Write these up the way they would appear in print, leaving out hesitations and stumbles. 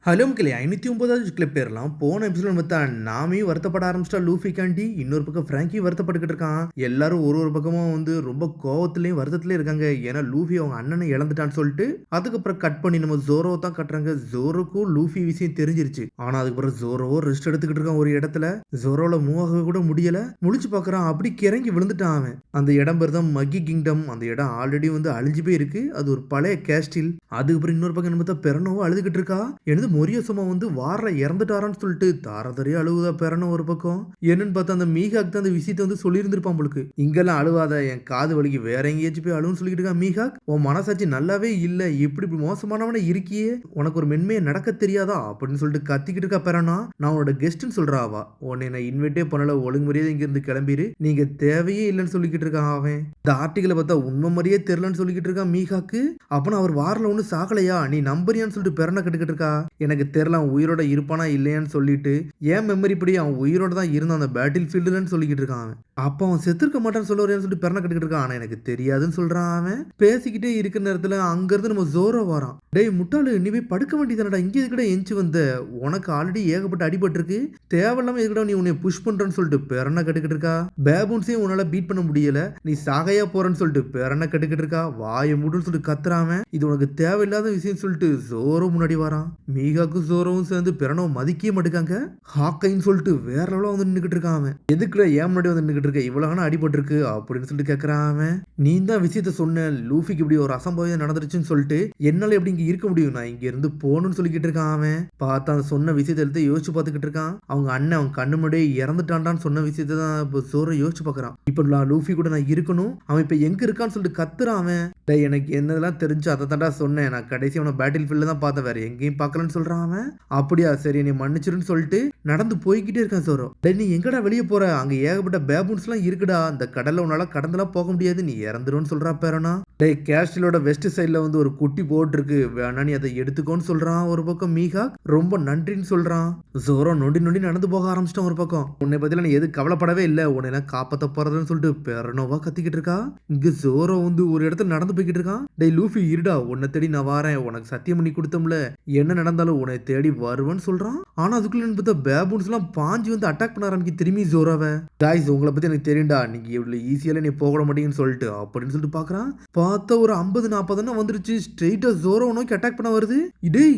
Hello மக்களே 509வது clip பேர்லாம் போன எபிசோட் பார்த்தா நாமே வருத்தப்பட ஆரம்பிச்சிட்டா லூஃபிக்காண்டி இன்னொரு பக்கம் ஃப்ராங்கி வருத்தப்பட்டுக்கிட்டு இருக்கான். எல்லாரும் ஒரு பக்கமும் ரொம்ப கோவத்திலையும் வருத்தத்திலையும் இருக்காங்க. ஏன்னா லூஃபி அவங்க அண்ணனை இழந்துட்டான்னு சொல்லிட்டு அதுக்கப்புறம் கட் பண்ணி நம்ம ஜோரோ தான் கட்டுறாங்க. ஜோரோக்கும் லூஃபி விஷயம் தெரிஞ்சிருச்சு. ஆனா அதுக்கப்புறம் ஜோரோவோ ரெஸ்ட் எடுத்துக்கிட்டு இருக்கான் ஒரு இடத்துல. ஜோரோல மூவ் ஆக கூட முடியல. முழிச்சு பாக்குறான், அப்படி கிறங்கி விழுந்துட்டான் அவன். அந்த இடம் பேர் தான் மக்கி கிங்டம். அந்த இடம் ஆல்ரெடி அழிஞ்சு போய் இருக்கு. அது ஒரு பழைய கேஸ்டில். அதுக்கப்புறம் இன்னொரு பக்கம் பார்த்தா பெரனோவோ அழுதுகிட்டு இருக்கா. எனது மொரியசமா வாரில் இறந்துட்டாரான்னு சொல்லிட்டு தாரதறியா அழுகுதா பெறணும் ஒரு பக்கம். என்னன்னு பார்த்தா அந்த மீகாக் தான் அந்த விஷயத்தை சொல்லியிருந்திருப்பான் உங்களுக்கு. இங்கெல்லாம் அழுவாத, என் காது வலிக்கு வேற எங்கேயாச்சும் போய் அழுன்னு சொல்லிட்டு இருக்கா மீகாக். உன் மனசாட்சி நல்லாவே இல்லை, இப்படி மோசமானவன இருக்கியே, உனக்கு ஒரு மென்மையை நடக்க தெரியாதா அப்படின்னு சொல்லிட்டு கத்திக்கிட்டு இருக்கா பெறனா. நான் உன்னோட கெஸ்ட்னு சொல்றாவா, உன்னை நான் இன்வைட்டே பண்ணல, ஒழுங்கு மரியாதை இங்க இருந்து கிளம்பிடு, நீங்க தேவையே இல்லைன்னு சொல்லிக்கிட்டு இருக்கான் அவன். இந்த ஆர்டிகளை பார்த்தா உண்மை மாதிரியே தெரியலன்னு சொல்லிக்கிட்டு இருக்கான் மீகாக்கு. அப்பனா அவர் வாரில் ஒன்றும் சாகலையா, நீ நம்பரியான்னு சொல்லிட்டு பெறனை கட்டுக்கிட்டு இருக்கா. எனக்கு தெரியல அவன் உயிரோட இருப்பானா இல்லையான்னு சொல்லிட்டு ஏன் மெமரி படி அவன் உயிரோட தான் இருந்தான் அந்த பேட்டில் ஃபீல்டுலன்னு சொல்லிக்கிட்டு இருக்கான் அவன். அப்போ அவன் செத்துருக்க மாட்டான்னு சொல்லுவாருன்னு சொல்லிட்டு பெறனை கட்டுக்கிட்டு இருக்கான். ஆனா எனக்கு தெரியாதுன்னு சொல்றான் அவன். பேசிக்கிட்டே இருக்கிற நேரத்துல அங்கிருந்து நம்ம ஜோரோ வரான். டேய் முட்டாளு, நீ போய் படுக்க வேண்டியதானடா, இங்கே எதுக்கடா எஞ்சி வந்த, உனக்கு ஆல்ரெடி ஏகப்பட்ட அடிபட்டு இருக்கு, தேவையில்லாம எதுக்கடா நீ உன்னை புஷ் பண்றன்னு சொல்லிட்டு பெறனை கட்டுக்கிட்டு இருக்கா. பேபூன்ஸையும் உன்னால பீட் பண்ண முடியல, நீ சாகையா போறன்னு சொல்லிட்டு பெறனை கட்டுக்கிட்டு இருக்கா. வாயை மூடுன்னு சொல்லிட்டு கத்துறாம. இது உனக்கு தேவையில்லாத விஷயம் சொல்லிட்டு ஜோரோ முன்னாடி வரான். மீகாக்கு ஜோரோவும் சேர்ந்து பெறனோ மதிக்கவே மாட்டுக்காங்க. ஹாக்கைன்னு சொல்லிட்டு வேற லெவலில் நின்றுக்கிட்டு இருக்கான் அவன். எதுக்குடா ஏன் முன்னாடி நின்றுக்கிட்டு இருக்க, இவ்வளவு அடிபட்டு இருக்கு அப்படின்னு சொல்லிட்டு கேட்கறான் அவன். நீ தான் விஷயத்த சொன்ன, லூஃபிக்கு இப்படி ஒரு அசம்பாவிதம் நடந்துருச்சுன்னு சொல்லிட்டு என்னால எப்படி இங்க இருக்க முடியும், நான் இங்க இருந்து போகணும்னு சொல்லிக்கிட்டு இருக்கான் அவன். பார்த்தா அந்த சொன்ன விஷயத்தை எடுத்து யோசிச்சு பார்த்துக்கிட்டு இருக்கான். அவங்க அண்ணன் அவன் கண்ணு முன்னாடியே இறந்துட்டான்டான்னு சொன்ன விஷயத்தை தான் இப்போ ஜோரோ யோசிச்சு பார்க்கறான். இப்போ லூஃபி கூட நான் இருக்கணும், அவன் இப்போ எங்க இருக்கான்னு சொல்லிட்டு கத்துறான் அவன். எனக்கு என்னதெல்லாம் தெரிஞ்சு அதை தாண்டா சொன்னேன், நான் கடைசி அவனை பேட்டில் ஃபீல்ட்ல தான் பார்த்தேன், வேற எங்கேயும் பார்க்கலன்னு சொல்றான் அவன். அப்படியா, சரி நீ மன்னிச்சிருன்னு சொல்லிட்டு நடந்து போய்கிட்டே இருக்கான் ஜோரோ. நீ எங்கடா வெளியே போற, அங்க ஏகப்பட்ட பேபூன்ஸ் எல்லாம் இருக்குடா, அந்த கடல்ல உன்னால கடந்தெல்லாம் போக முடியாது, நீ இறந்துருன்னு சொல்றா பேரனா. டேய் கேஸ்டிலோட வெஸ்ட் சைட்ல ஒரு குட்டி போட் இருக்கு, வேணா நீ அதை எடுத்துக்கோன்னு சொல்றான் ஒரு பக்கம் மீகாக். ரொம்ப நன்றின்னு சொல்றான். ஜோரோ நொண்டி நொண்டி நடந்து போக ஆரம்பிச்சிட்டான் ஒரு பக்கம். உன்னை பத்தில நீ எது கவலைப்படவே இல்லை, உன்னை எல்லாம் காப்பாத்த போறதுன்னு சொல்லிட்டு பெரனோவா கத்திக்கிட்டு இருக்கா. இங்க ஜோரோ ஒரு இடத்துல நடந்து போய்கிட்டு இருக்கான். டேய் லூஃபி இருடா, உன்னை தேடி நான் வாரேன், உனக்கு சத்தியம் பண்ணி கொடுத்தோம்ல, என்ன நடந்தாலும் உன்னை தேடி வருவேன்னு சொல்றான். ஆனா அதுக்குள்ள பார்த்தா பேபூன்ஸ் எல்லாம் பாஞ்சு அட்டாக் பண்ண ஆரம்பிக்க திரும்பி ஜோரோவை. கைஸ் உங்களை பத்தி எனக்கு தெரியும்டா, நீங்க இவ்வளவு ஈஸியால நீ போக மாட்டீங்கன்னு சொல்லிட்டு அப்படின்னு சொல்லிட்டு பாக்குறான். பார்த்தா ஒரு 50-40 வந்துருச்சு, ஸ்ட்ரெயிட்டா ஜோரோ நோக்கி அட்டாக் பண்ண வருது.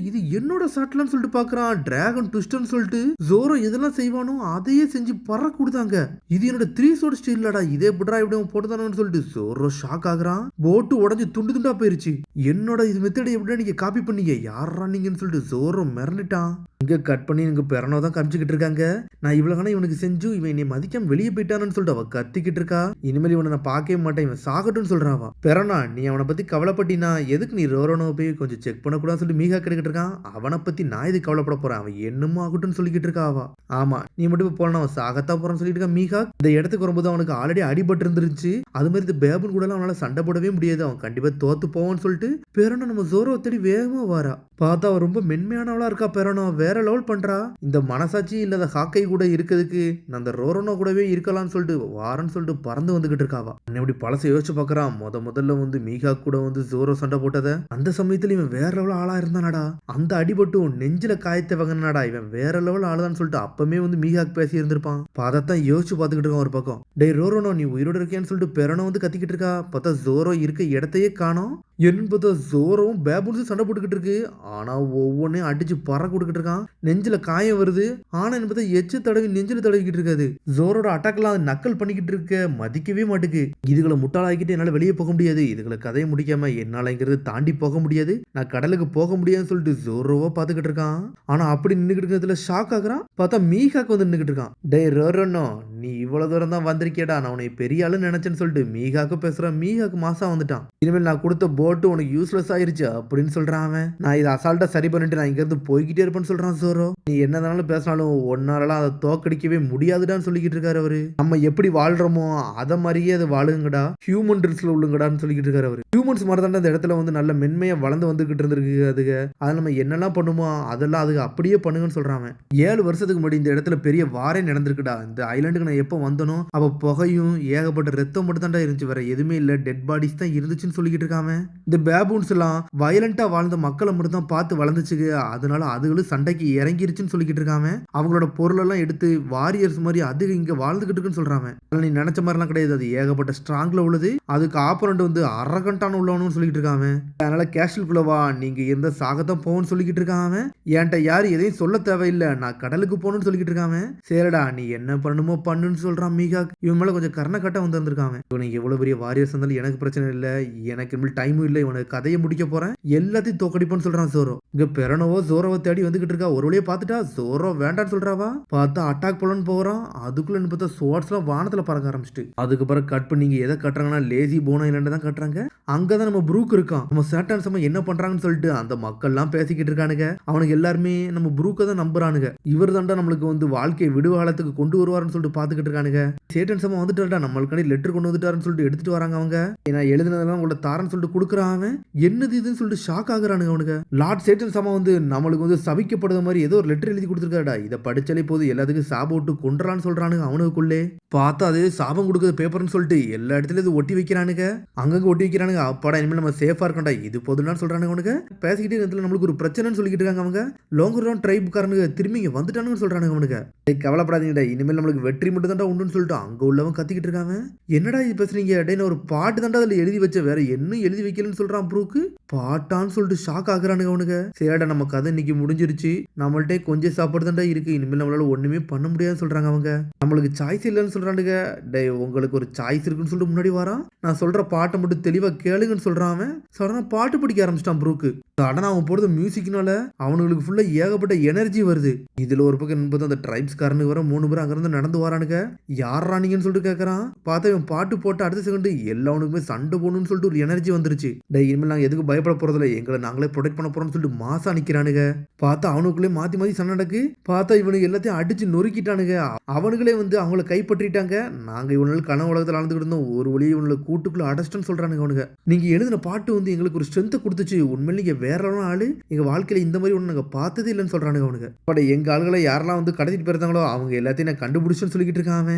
இது என்னோட சாட்லான்னு சொல்லிட்டு பாக்குறான். டிராகன் ட்விஸ்ட்னு சொல்லிட்டு ஜோரோ எதெல்லாம் செய்வானோ அதையே செஞ்சு பற கொடுத்தாங்க. இது என்னோட 3 சோட் ஸ்டைல்லடா, இதே புட்ரா இப்படி போட்டுதானு சொல்லிட்டு ஜோரோ ஷாக் ஆகுறான். போட்டு உடஞ்சு துண்டு துண்டா போயிருச்சு. என்னோட இது மெத்தட் எப்படியா நீங்க காப்பி பண்ணீங்க, யாரா நீங்கன்னு சொல்லிட்டு ஜோரோ மிரண்டுட்டான். இங்க கட் பண்ணி இங்க பெறனோ தான் காமிச்சுக்கிட்டு இருக்காங்க. நான் இவ்வளவு இவனுக்கு செஞ்சு இவன் என்னை மதிக்காம வெளியே போயிட்டானு சொல்லிட்டு அவ கத்திக்கிட்டு இருக்கா. இனிமேல் இவனை நான் பார்க்கவே மாட்டேன், இவன் சாகட்டும்னு சொல்றாவா. பெறனா, நீ அவனை பத்தி கவலைப்பட்டினா எதுக்கு நீ ரோரோனோ போய் கொஞ்சம் செக் பண்ணக்கூடாதுன்னு சொல்லிட்டு மீகா கிடக்கிட்டு இருக்கான். அவனை பத்தி நான் இது கவலைப்பட போறேன், அவன் என்னமோ ஆகட்டும்னு சொல்லிக்கிட்டு இருக்காவா. ஆமா நீ மட்டும் போனா அவன் சாகத்தான் போறான்னு சொல்லிட்டு இருக்கா மீகா. இந்த இடத்துக்கு வரும்போது அவனுக்கு ஆல்ரெடி அடிபட்டு இருந்துருச்சு. அது மாதிரி இந்த பேபன் கூட அவனால சண்டை போடவே முடியாது, அவன் கண்டிப்பா தோத்து போவான்னு சொல்லிட்டு பெறனோ நம்ம ஜோரோ தேடி வேகமா வாரா. பார்த்தா அவ ரொம்ப மென்மையானவளா இருக்கா பெறனோ, வேற லெவல் பண்றா. இந்த மனசாட்சி இல்லாத ஹாக்கை கூட இருக்கிறதுக்கு நான் அந்த ரோரோனோ கூடவே இருக்கலாம்னு சொல்லிட்டு வாரன்னு சொல்லிட்டு பறந்து வந்துகிட்டு இருக்காவா. இப்படி பழச யோசிச்சு பாக்குறான். முதல்ல மீகா கூட ஜோரோ சண்டை போட்டத அந்த சமயத்துல இவன் வேற லெவல் ஆளா இருந்தானடா. அந்த அடிபட்டும் நெஞ்சில காயத்தை வகனாடா, இவன் வேற லெவல் ஆளுதான்னு சொல்லிட்டு அப்பமே மீகாக் பேசி இருந்திருப்பான். அதைத்தான் யோசிச்சு பாத்துக்கிட்டு இருக்கான் ஒரு பக்கம். டே ரோரோனோ நீ உயிரோட இருக்கேன்னு சொல்லிட்டு பெறனோ கத்திக்கிட்டு இருக்கா. பார்த்தா ஜோரோ இருக்க இடத்தையே காணோம். என்னன்னு பார்த்தா ஜோரோவும் பேபூன்ஸும் சண்டை போட்டுக்கிட்டு இருக்கு. ஆனா ஒவ்வொன்னையும் அடிச்சு பற கொடுக்கிட்டு இருக்கான். நெஞ்சில காயம் வருது. ஆனா என்ன பார்த்தா எச்சு தடவி நெஞ்சில தடவிக்கிட்டு இருக்காது. ஜோரோட அட்டாக்லாம் நக்கல் பண்ணிக்கிட்டு இருக்க, மதிக்கவே மாட்டுக்கு. இதுகளை முட்டாளாக்கிட்டு என்னால வெளியே போக முடியாது, இதுகளை கதையை முடிக்காம என்னாலங்கிறது தாண்டி போக முடியாது, நான் கடலுக்கு போக முடியாதுன்னு சொல்லிட்டு ஜோரோவா பாத்துக்கிட்டு இருக்கான். ஆனா அப்படி நின்றுகிட்டு இருக்கிறதுல ஷாக் ஆகுறான். பார்த்தா மீகாக்கு நின்றுகிட்டு இருக்கான். டே ரோரோனோ நீ இவ்வளவு தூரம் தான் வந்திருக்கியடா, நான் உன்னை பெரிய ஆளுன்னு நினைச்சேன்னு சொல்லிட்டு மீகாக்கு பேசுறான். மீகாக்கு மாசா வந்துட்டான். இனிமேல் நான் கொடுத்த போட்டு உனக்கு யூஸ்லெஸ் ஆயிருச்சு அப்படின்னு சொல்றான் அவன். நான் இதை அசால்ட்டா சரி பண்ணிட்டு நான் இங்க இருந்து போய்கிட்டே இருப்பேன்னு சொல்றான் ஜோரோ. நீ என்னதானாலும் பேசினாலும் உன்னாலலாம் அதை தோக்கடிக்கவே முடியாதுடான்னு சொல்லிக்கிட்டு இருக்காரு அவரு. நம்ம எப்படி வாழ்றோமோ அத மாதிரியே அது வாழுங்கடா, ஹியூமன் ட்ரில்ஸ்ல உள்ளுங்கடான்னு சொல்லிக்கிட்டு இருக்காரு அவரு. ஹியூமன்ஸ் மாதிரி தானே அந்த இடத்துல வந்து நல்ல மென்மையா வளர்ந்து வந்துகிட்டு இருந்திருக்கு அதுக. அதை நம்ம என்னெல்லாம் பண்ணுமோ அதெல்லாம் அதுக்கு அப்படியே பண்ணுங்கன்னு சொல்றாங்க. 7 வருஷத்துக்கு முன்னாடி இந்த இடத்துல பெரிய வாரே நடந்திருக்குடா. இந்த ஐலாண்டுக்கு நான் எப்போ வந்தனோ அப்ப புகையும் ஏகப்பட்ட ரத்தம் மட்டும் தான்டா இருந்துச்சு, வேற எதுவுமே இல்ல, டெட் பாடிஸ் தான் இருந்துச்சுன்னு சொல்லிக்கிட்டு இருக்காம. இந்த பேபூன்ஸ் எல்லாம் வயலண்டா வாழ்ந்த மக்களை மட்டும் தான் பார்த்து வளர்ந்துச்சு, அதனால அதுகளும் சண்டைக்கு இறங்கிருச்சுன்னு சொல்லிக்கிட்டு இருக்காம. அவங்களோட பொருள் எல்லாம் எடுத்து வாரியர்ஸ் மாதிரி அது இங்க வாழ்ந்துகிட்டு இருக்குன்னு சொல்றாங்க. நீ நினைச்ச மாதிரிலாம் கிடையாது, அது ஏகப்பட்ட ஸ்ட்ராங்ல உள்ளது, அதுக்கு ஆப்பரண்ட் வந்து அரகண்டான உள்ளவனு சொல்லிக்கிட்டு இருக்காம. அதனால கேஷுவல்குள்ள வா, நீங்க இருந்த சாகத்தான் போன்னு சொல்லிக்கிட்டு இருக்காம. என்கிட்ட யாரு எதையும் சொல்ல தேவையில்லை, நான் கடலுக்கு போகணும்னு சொல்லிக்கிட்டு இருக்காம. சரிடா நீ என்ன பண்ணணுமோ பண்ணுன்னு சொல்றான் மீகா. இவன் மேல கொஞ்சம் கர்ண கட்ட வந்து வந்திருக்காங்க. இவனுக்கு எவ்வளவு பெரிய வாரியர்ஸ் இருந்தாலும் எனக்கு பிரச்சனை இல்லை, எனக்கு டைமும் இல்லை, இவனுக்கு கதையை முடிக்க போறேன், எல்லாத்தையும் தோக்கடிப்போன்னு சொல்றான் ஜோரோ. இங்க பெரணவோ ஜோரோவை தேடி வந்துகிட்டு இருக்கா. ஒரு வழியை பார்த்துட்டா ஜோரோ வேண்டான்னு சொல்றாவா, பார்த்தா அட்டாக் போலன்னு போறான். அதுக்குள்ள பார்த்தா ஸ்வாட்ஸ் எல்லாம் வானத்துல பறக்க ஆரம்பிச்சிட்டு. அதுக்கப்புறம் கட் பண்ணி நீங்க எதை கட்டுறாங்கன்னா லேசி போனா இல்லைன்னு தான் கட்டுறாங்க. அங்கதான் நம்ம ப்ரூக் இருக்கான். நம்ம சேட்டன் சம என்ன பண்றாங்கன்னு சொல்லிட்டு அந்த மக்கள் எல்லாம் பேசிக்கிட்டு இருக்கானுங்க. அவனுக்கு எல்லாருமே நம்ம ப்ரூக்கை தான் நம்புறானுங்க. இவர் தாண்டா நம்மளுக்கு வந்து வாழ்க்கை விடுகாலத்துக்கு கொண்டு வருவாருன்னு சொல்லிட்டு பாத்துக்கிட்டு இருக்கானுங்க. சேட்டன் சம வந்துட்டாருடா, நம்மளுக்காண்டி லெட்டர் கொண்டு வந்துட்டாருன்னு சொல்லிட்டு எடுத்துட்டு வராங்க அவங்க. ஏன்னா எழுதுனதெல்லாம் உங்களோட தாரன்னு சொல்லிட்டு கொடுக்குறான். என்னது இதுன்னு சொல்லிட்டு ஷாக் ஆகுறானுங்க அவனுங்க. லார்ட் சேட்டன் சம வந்து நம்மளுக்கு வந்து சபிக்கப்படுற மாதிரி ஏதோ ஒரு லெட்டர் எழுதி கொடுத்துருக்காடா, இதை படிச்சாலே போது எல்லாத்துக்கும் சாபம் விட்டு கொண்டுறான்னு சொல்றானுங்க. அவனுக்குள்ளே பார்த்தா அது சாபம் கொடுக்குறது பேப்பர்னு சொல்லிட்டு எல்லா இடத்துலயும் இது ஒட்டி வைக்கிறானுங்க, அங்கங்க ஒட்டி வைக்கிறானுங்க. அப்பாடா இனிமேல் நம்ம சேஃபா இருக்கண்டா, இது போதுன்னு சொல்றானுங்க அவனுங்க. பேசிக்கிட்டே இடத்துல நம்மளுக்கு ஒரு பிரச்சனைன்னு சொல்லிக்கிட்டு இருக்காங்க அவங்க. லோங்கர் ட்ரைப்காரனுங்க திரும்பி இங்க வந்துட்டானுன்னு சொல்றானுங்க அவனுங்க. கவலைப்படாதீங்கடா, இனிமேல் நம்மளுக்கு வெற்றி மட்டும் தான்டா உண்டுன்னு சொல்லிட்டு அங்க உள்ளவன் கத்திக்கிட்டு இருக்காங்க. என்னடா இது பேசுறீங்க, அப்படின்னு ஒரு பாட்டு தாண்டா அதுல எழுதி வச்ச, வேற என்ன எழுதி வைக்கலன்னு சொல்றான் ப்ரூக்கு. பாட்டான்னு சொல்லிட்டு ஷாக் ஆகுறானுங்க அவனுங்க. சரிடா நம்ம கதை இன்னைக்கு முடிஞ்சிருச்சு, நம்மள்ட்டே கொஞ்சம் சாப்பாடு தாண்டா இருக்கு, இனிமேல் நம்மளால ஒண்ணுமே பண்ண முடியாதுன்னு சொல்றாங்க அவங்க. நம்மளுக்கு சாய்ஸ் இல்லைன்னு சொல்றானுங்க. டேய் உங்களுக்கு ஒரு சாய்ஸ் இருக்குன்னு சொல்லிட்டு முன்னாடி வரான். நான் சொல்ற பாட்டை மட்டும் தெளிவா கேளுங்கன்னு சொல்றான் அவன். சடனா பாட்டு படிக்க ஆரம்பிச்சிட்டான் ப்ரூக்கு. சடனா அவன் போடுறது மியூசிக்னால அவனுங்களுக்கு ஃபுல்லா ஏகப்பட்ட எனர்ஜி வருது. இதுல ஒரு பக்கம் என்பது அந்த ட்ரைப்ஸ் காரனுக்கு வர 3 பேர் அங்கிருந்து நடந்து வரானுங்க. யாரா நீங்கன்னு சொல்லிட்டு கேட்கறான். பார்த்தா இவன் பாட்டு போட்டு அடுத்த செகண்ட் எல்லாவனுக்குமே சண்டை போடணும்னு சொல்லிட்டு ஒரு எனர்ஜி வந்துருச்சு. டே இனிமேல் நாங்க எதுக்கு பயப்பட போறதில்ல, எங்களை நாங்களே ப்ரொடெக்ட் பண்ண போறோம்னு சொல்லிட்டு மாசா நிக்கிறானுங்க. பார்த்தா அவனுக்குள்ளே மாத்தி மாத்தி சண்டை நடக்கு. பார்த்தா இவனுக்கு எல்லாத்தையும் அடிச்சு நொறுக்கிட்டானுங்க. அவனுங்களே வந்து அவங்கள கைப்பற்றிட்டாங்க. நாங்க இவனால கனவு உலகத்தில் ஆழ்ந்துகிட்டு இருந்தோம், ஒரு வழியை இவங்களை கூட்டுக்குள்ள அடைச்சிட்டோன்னு சொல்றானுங்க அவனுங்க. நீங்க எழுதின பாட்டு வந்து எங்களுக்கு ஒரு ஸ்ட்ரென்த்தை கொடுத்துச்சு, உண்மையில நீங்க வேற ஆளு, எங்க வாழ்க்கையில இந்த மாதிரி ஒண்ணு நாங்க பார்த்ததே இல்லைன்னு சொல்றானுங்க அவனுங்க. பட் எங்க ஆளுகளை யாரெல்லாம் வந்து கடத்திட்டு போயிருந்தாங்களோ அவங்க எல்லாத்தையும் நான் கண்டுபிடிச்சுன்னு சொல்லிக்கிட்டு இருக்காங்க.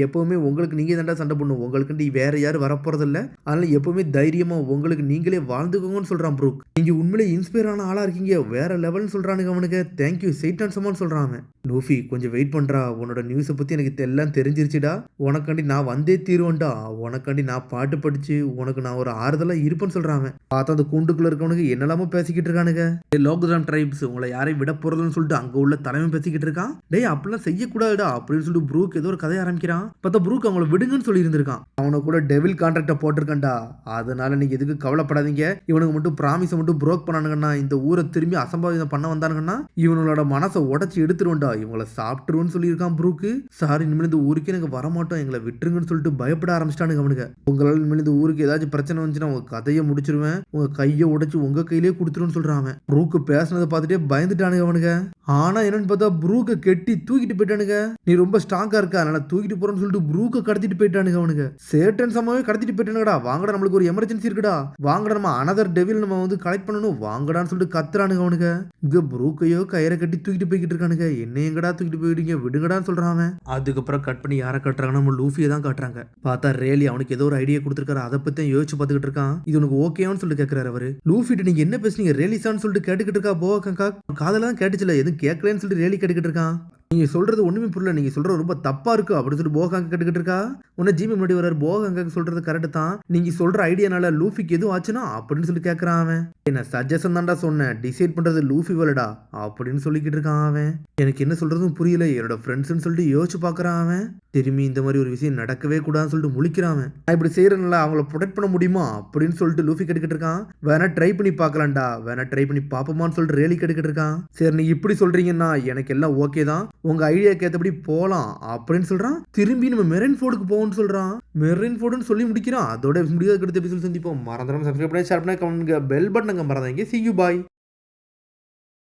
எப்பவுமே உங்களுக்கு நீங்க தாண்டா சண்டை பண்ணும், உங்களுக்கு வேற யாரும் வரப்போறது இல்ல, அதனால எப்பவுமே தைரியமா உங்களுக்கு நீங்களே வாழ்ந்துக்கோங்கன்னு சொல்றான் ப்ரூக். நீங்க உண்மையிலே இன்ஸ்பயர் ஆன ஆளா இருக்கீங்க, வேற லெவல்னு சொல்றானுங்க அவனுக்கு. தேங்க்யூ சைட்டான் சமான்னு சொல்றாங்க. லூஃபி கொஞ்சம் வெயிட் பண்றா, உன்னோட நியூஸை பத்தி எனக்கு எல்லாம் தெரிஞ்சிருச்சுடா, உனக்காண்டி நான் வந்தே தீருவேன்டா, உனக்காண்டி நான் பாட்டு படிச்சு உனக்கு நான் ஒரு ஆறுதலா இருப்பேன்னு சொல்றாங்க. பார்த்தா அந்த கூண்டுக்குள்ள இருக்கவனுக்கு என்னெல்லாமோ பேசிக்கிட்டு இருக்கானுங்க. லோக்ராம் ட்ரைப்ஸ் உங்களை யாரையும் விட போறதுன்னு சொல்லிட்டு அங்க உள்ள தலைமை பேசிக்கிட்டு இருக்கான். டேய் அப்படிலாம் செய்யக்கூடாதுடா அப்படின்னு சொல்லிட்டு ப்ரூக் ஏதோ ஒரு கதையை ஆரம்பிக்கிறான். பார்த்தா ப்ரூக் அவங்களை விடுங்கன்னு சொல்லி இருந்திருக்கான். அவனை கூட டெவில் கான்ட்ராக்டை போட்டிருக்கான்டா, அதனால நீங்க எதுக்கு கவலைப்படாதீங்க, இவனுக்கு மட்டும் ப்ராமிஸை மட்டும் ப்ரோக் பண்ணானுங்கன்னா, இந்த ஊரை திரும்பி அசம்பாவிதம் பண்ண வந்தானுங்கன்னா இவனோட மனசை உடச்சி எடுத்துருவேன்டா, இவங்களை சாப்பிட்டுருன்னு சொல்லியிருக்கான் ப்ரூக்கு. சார் இனிமேல் இந்த ஊருக்கு எனக்கு வரமாட்டோம், எங்களை விட்டுருங்கன்னு சொல்லிட்டு பயப்பட ஆரம்பிச்சிட்டானுங்க அவனுங்க. உங்களால் இனிமேல் இந்த ஊருக்கு ஏதாச்சும் பிரச்சனை வந்துச்சுன்னா உங்க கதையை முடிச்சிருவேன், உங்க கையை உடைச்சு உங்க கையிலேயே கொடுத்துருன்னு சொல்றான். ப்ரூக்கு பேசினதை பார்த்துட்டே பயந்துட்டானுங்க அவனுங்க. ஆனா என்னன்னு பார்த்தா ப்ரூக்கை கெட்டி தூக்கிட்டு போயிட்டானுங்க. நீ ரொம்ப ஸ்ட்ராங்கா இருக்கா அதனால தூக்கிட்டு போறேன்னு சொல்லிட்டு ப்ரூக்கை கடத்திட்டு போயிட்டானுங்க அவனுங்க. சேட்டன் சமாவே கடத்திட்டு போயிட்டானுங்கடா. வாங்கடா நம்மளுக்கு ஒரு எமர்ஜென்சி இருக்குடா, வாங்கடா நம்ம அனதர் டெவில் நம்ம வந்து கலெக்ட் பண்ணணும், வாங்கடான்னு சொல்லிட்டு கத்துறானுங்க அவனுங்க. இங்க ப்ரூக்கையோ கயிறை கட்டி தூக்கிட்டு போய்கிட்டு இருக்கானுங்க. என்ன எங்கடா தூக்கிட்டு போயிட்டீங்க விடுங்கடான்னு சொல்றான். அதுக்கப்புறம் கட் பண்ணி யாரை காட்டுறாங்கன்னா நம்ம லூஃபியை தான் காட்டுறாங்க. பார்த்தா ரேலி அவனுக்கு ஏதோ ஒரு ஐடியா கொடுத்துருக்காரு, அதை பத்தி யோசிச்சு பார்த்துக்கிட்டு இருக்கான். இது உனக்கு ஓகேவான்னு சொல்லிட்டு கேட்கிறாரு அவரு. லூஃபிட்டு நீங்க என்ன பேசுனீங்க ரேலிசான்னு சொல்லிட்டு கேட்டுக்கிட்டு இருக்கா. போவாக்கா காதல தான் கேட்டுச்சுல, எதுவும் கேட்கலன்னு சொல்லிட்டு ரேலி கேட்டுக்கிட்டு இருக்கான். நீங்க சொல்றது ஒண்ணுமே புரியல, நீங்க சொல்றது ரொம்ப தப்பா இருக்கு அப்படின்னு சொல்லிட்டு போகாங்க கேட்டுக்கிட்டு இருக்கா. உன்ன ஜிமி முன்னாடி வர்றாரு. போகாங்க சொல்றது கரெக்ட் தான், நீங்க சொல்ற ஐடியானால லூஃபிக்கு எதுவும் ஆச்சுன்னா அப்படின்னு சொல்லி கேட்கறான் அவன். என்ன சஜஷன் தான்டா சொன்னேன், டிசைட் பண்றது லூஃபி வேலடா அப்படின்னு சொல்லிக்கிட்டு இருக்கான் அவன். எனக்கு என்ன சொல்றதும் புரியல, என்னோட ஃப்ரெண்ட்ஸ்ன்னு சொல்லிட்டு யோசிச்சு பாக்குறான் அவன். திரும்பி இந்த மாதிரி ஒரு விஷயம் நடக்கவே கூடாதுன்னு சொல்லிட்டு முழிக்கிறான். நான் இப்படி செய்யறதுனால அவங்கள ப்ரொடெக்ட் பண்ண முடியுமா அப்படின்னு சொல்லிட்டு லூஃபி கேட்டுக்கிட்டு இருக்கான். வேணா ட்ரை பண்ணி பார்க்கலாம்டா, வேணா ட்ரை பண்ணி பாப்போமான்னு சொல்லிட்டு ரேலி கேட்டுக்கிட்டு இருக்கான். சரி நீ இப்படி சொல்றீங்கன்னா எனக்கு எல்லாம் ஓகே தான், உங்க ஐடியாக்கு ஏற்றபடி போலாம் அப்படின்னு சொல்றான். திரும்பி நம்ம மெரின் ஃபோர்டுக்கு போவோம்னு சொல்றான். மெரின் ஃபோர்டுன்னு சொல்லி முடிக்கிறான். அதோட முடியாத அடுத்த எபிசோட் சந்திப்போம். மறந்துடாம சப்ஸ்கிரைப் பண்ணி ஷேர் பண்ணி கமெண்ட் பெல் பட்டன் மறந்தாங்க. See you bye.